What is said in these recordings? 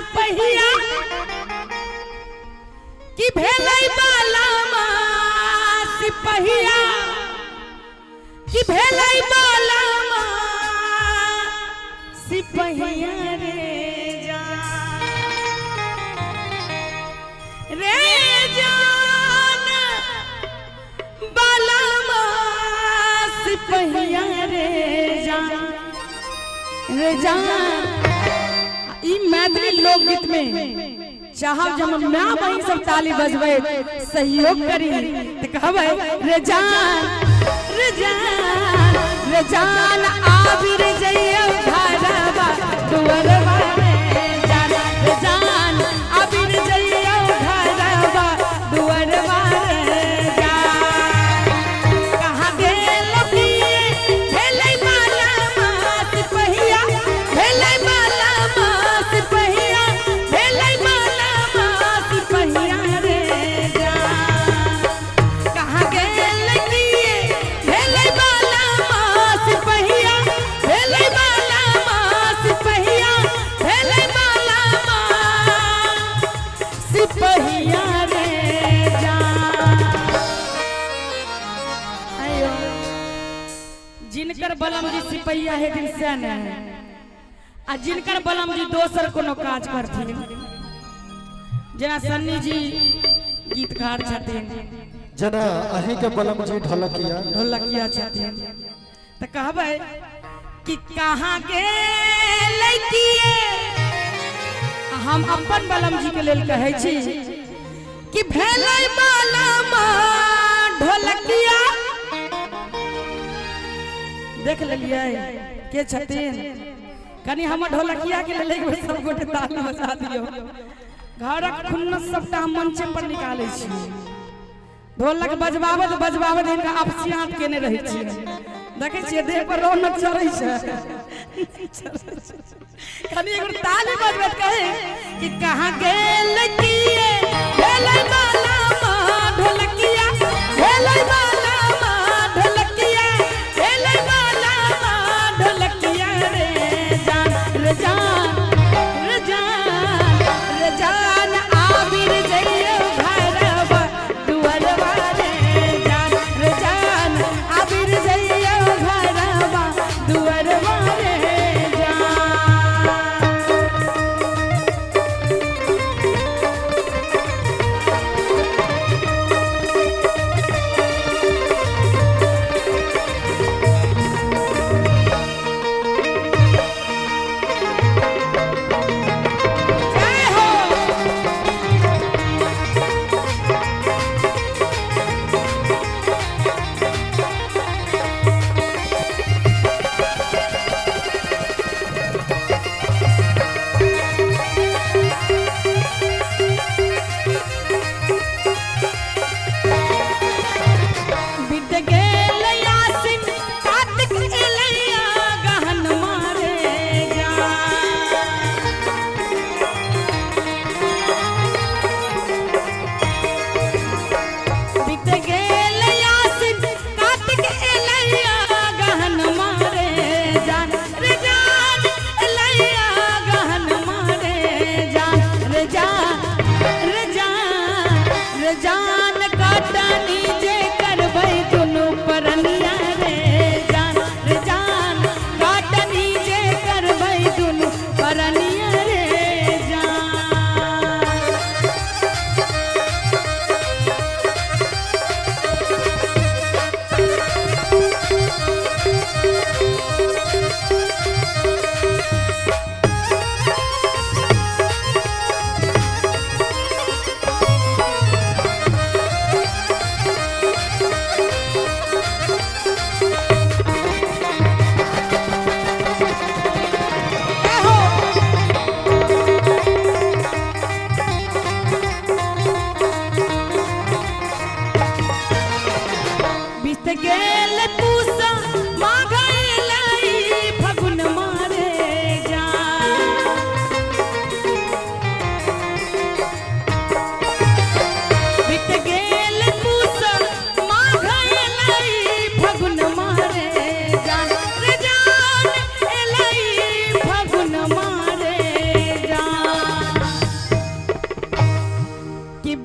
सिपहिया कि भेलै बालामा सिपहिया कि भेलै बालामा सिपहिया रे जान बालामा सिपहिया रे जान ई मैथिली लोकगीत में चाहब जब मैं वही सब ताली बजबे सहयोग करी तो कहबे रे जान आबिर जइयो घरवा दुअरवा रे जान आबिर जइयो घरवा दुअरवा रे जान कहाँ गेल भेलै बालामा सिपहिया भेलै बालामा सिपहिया भेलै बालामा सिपहिया रे जान कहाँ गेल भेलै बालामा सिपहिया भेलै बालामा सिपहिया भेलै बालामा सिपहिया रे जान आयो जिनकर बलम जी सिपहिया है दिन से न आ जिनकर बलम जी दोसर कोनो काज करथिन जेना सन्नी जी गीतकार छथिन जना अहीं के बलम जी ढोलकिया छथिन तो कहबे कि कहाँ गेल लइकिए हम अपन बलम जी के लेल कहै छी कि भेलै बालामा ढोलकिया देख लेलिए के छथिन कनी हम ढोलकिया के लेल एक बेर सब गोटे ताली बजा दियो घरक खुन्नस सबटा हम मंचे पर निकालै छी ढोलक बजबावत इनका आपसियात केने रहे छिए देखे छिए देह पर रौनक चढ़ै छै कनी एक बेर ताली बजबैत कहे कि कहाँ गेल किए भेलै बालामा ढोलकिया भेलै बालामा ढोलकिया भेलै बालामा ढोलकिया रे जान आबिर जइयो घरवा दुअरवा रे जान आबिर जइयो घरवा दुअरवा रे जान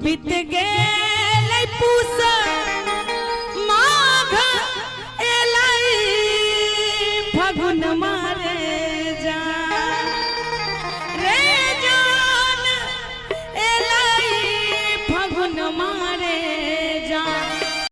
बीत गे